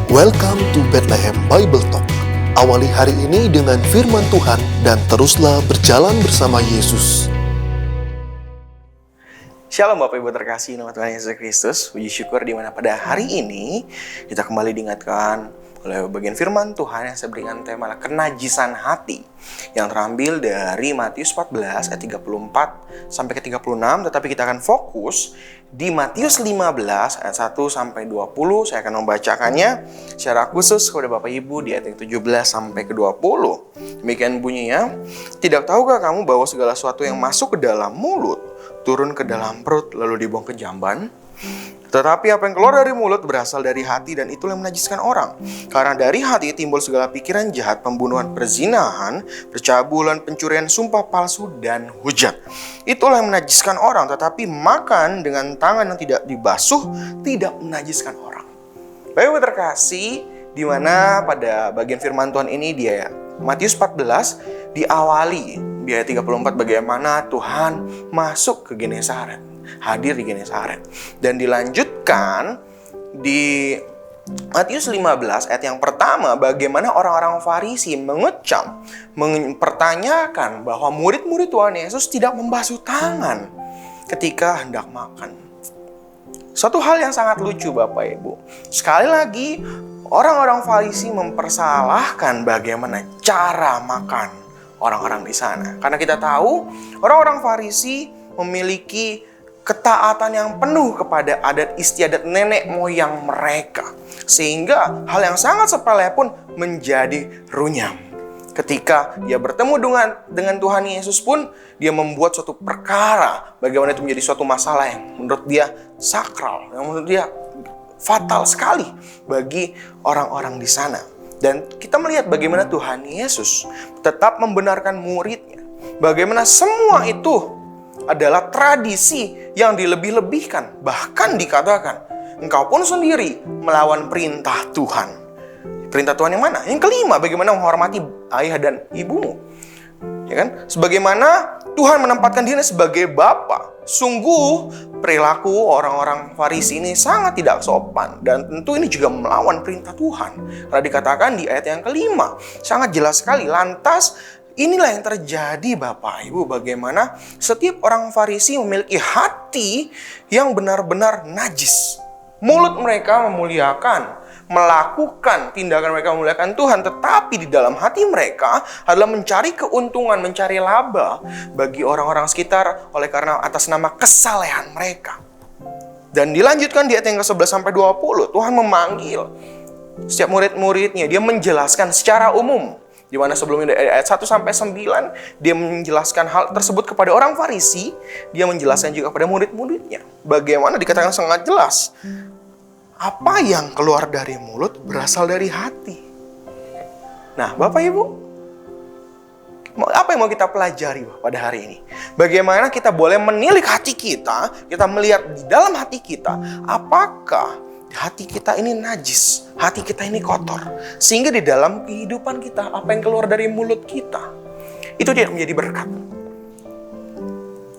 Welcome to Bethlehem Bible Talk. Awali hari ini dengan firman Tuhan dan teruslah berjalan bersama Yesus. Shalom Bapak Ibu terkasih nama Tuhan Yesus Kristus. Puji syukur di mana pada hari ini kita kembali diingatkan oleh bagian firman Tuhan yang saya berikan tema kenajisan hati, yang terambil dari Matius 14 ayat 34 sampai ke 36, tetapi kita akan fokus di Matius 15 ayat 1 sampai 20. Saya akan membacakannya secara khusus kepada Bapak Ibu di ayat yang 17 sampai ke 20. Demikian bunyinya, "Tidak tahukah kamu bahwa segala sesuatu yang masuk ke dalam mulut turun ke dalam perut lalu dibuang ke jamban? Tetapi apa yang keluar dari mulut berasal dari hati, dan itulah yang menajiskan orang. Karena dari hati timbul segala pikiran jahat, pembunuhan, perzinahan, percabulan, pencurian, sumpah palsu, dan hujat. Itulah yang menajiskan orang. Tetapi makan dengan tangan yang tidak dibasuh tidak menajiskan orang." Baik terkasih, di mana pada bagian firman Tuhan ini dia Matius 14 diawali di ayat 34 bagaimana Tuhan masuk ke Genesaret, hadir di Genesaret, dan dilanjutkan di Matius 15 ayat yang pertama bagaimana orang-orang Farisi mengecam, mempertanyakan bahwa murid-murid Tuhan Yesus tidak membasuh tangan ketika hendak makan. Suatu hal yang sangat lucu Bapak Ibu. Sekali lagi orang-orang Farisi mempersalahkan bagaimana cara makan orang-orang di sana. Karena kita tahu orang-orang Farisi memiliki ketaatan yang penuh kepada adat istiadat nenek moyang mereka, sehingga hal yang sangat sepele pun menjadi runyam. Ketika dia bertemu dengan Tuhan Yesus pun, dia membuat suatu perkara bagaimana itu menjadi suatu masalah yang menurut dia sakral, yang menurut dia fatal sekali bagi orang-orang di sana. Dan kita melihat bagaimana Tuhan Yesus tetap membenarkan muridnya, bagaimana semua itu adalah tradisi yang dilebih-lebihkan. Bahkan dikatakan, engkau pun sendiri melawan perintah Tuhan. Perintah Tuhan yang mana? Yang kelima, bagaimana menghormati ayah dan ibumu. Ya kan? Sebagaimana Tuhan menempatkan diri sebagai Bapa. Sungguh perilaku orang-orang Farisi ini sangat tidak sopan, dan tentu ini juga melawan perintah Tuhan. Karena dikatakan di ayat yang kelima, sangat jelas sekali. Lantas inilah yang terjadi Bapak Ibu, bagaimana setiap orang Farisi memiliki hati yang benar-benar najis. Mulut mereka memuliakan, melakukan tindakan mereka memuliakan Tuhan, tetapi di dalam hati mereka adalah mencari keuntungan, mencari laba bagi orang-orang sekitar oleh karena atas nama kesalehan mereka. Dan dilanjutkan di ayat yang ke-11 sampai 20, Tuhan memanggil setiap murid-muridnya, dia menjelaskan secara umum. Di mana sebelumnya dari ayat 1 sampai 9 dia menjelaskan hal tersebut kepada orang Farisi, dia menjelaskan juga kepada murid-muridnya. Bagaimana dikatakan sangat jelas, apa yang keluar dari mulut berasal dari hati. Nah, Bapak Ibu, apa yang mau kita pelajari pada hari ini? Bagaimana kita boleh menilik hati kita melihat di dalam hati kita, apakah hati kita ini najis, hati kita ini kotor, sehingga di dalam kehidupan kita, apa yang keluar dari mulut kita itu tidak menjadi berkat.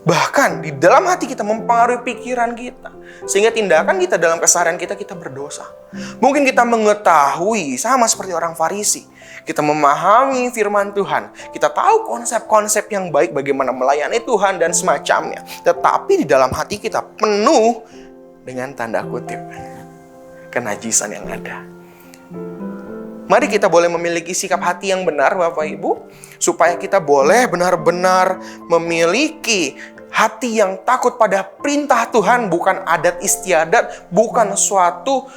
Bahkan di dalam hati kita mempengaruhi pikiran kita, sehingga tindakan kita dalam keseharian kita berdosa. Mungkin kita mengetahui sama seperti orang Farisi, kita memahami firman Tuhan, kita tahu konsep-konsep yang baik bagaimana melayani Tuhan dan semacamnya, tetapi di dalam hati kita penuh dengan tanda kutip kenajisan yang ada. Mari kita boleh memiliki sikap hati yang benar Bapak Ibu, supaya kita boleh benar-benar memiliki hati yang takut pada perintah Tuhan, bukan adat istiadat, bukan suatu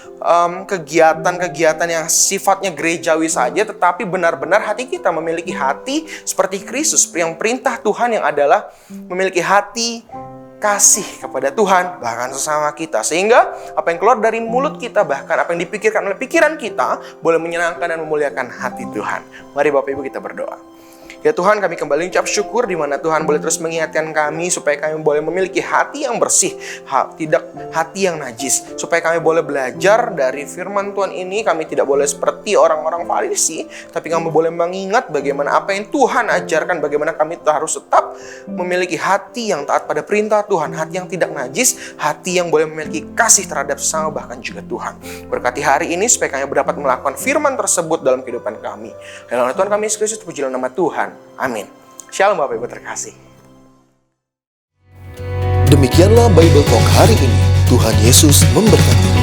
kegiatan-kegiatan yang sifatnya gerejawi saja, tetapi benar-benar hati kita memiliki hati seperti Kristus, yang perintah Tuhan yang adalah memiliki hati kasih kepada Tuhan, bahkan sesama kita. Sehingga apa yang keluar dari mulut kita, bahkan apa yang dipikirkan oleh pikiran kita, boleh menyenangkan dan memuliakan hati Tuhan. Mari Bapak Ibu kita berdoa. Ya Tuhan, kami kembali ucap syukur di mana Tuhan boleh terus mengingatkan kami supaya kami boleh memiliki hati yang bersih, tidak hati yang najis. Supaya kami boleh belajar dari firman Tuhan ini, kami tidak boleh seperti orang-orang Farisi, tapi kami boleh mengingat bagaimana apa yang Tuhan ajarkan, bagaimana kami harus tetap memiliki hati yang taat pada perintah Tuhan, hati yang tidak najis, hati yang boleh memiliki kasih terhadap sesama bahkan juga Tuhan. Berkati hari ini supaya kami dapat melakukan firman tersebut dalam kehidupan kami. Dalam nama Tuhan kami Yesus Kristus, pujilah nama Tuhan. Amin. Shalom Bapak Ibu terkasih. Demikianlah Bible Talk hari ini. Tuhan Yesus memberkati.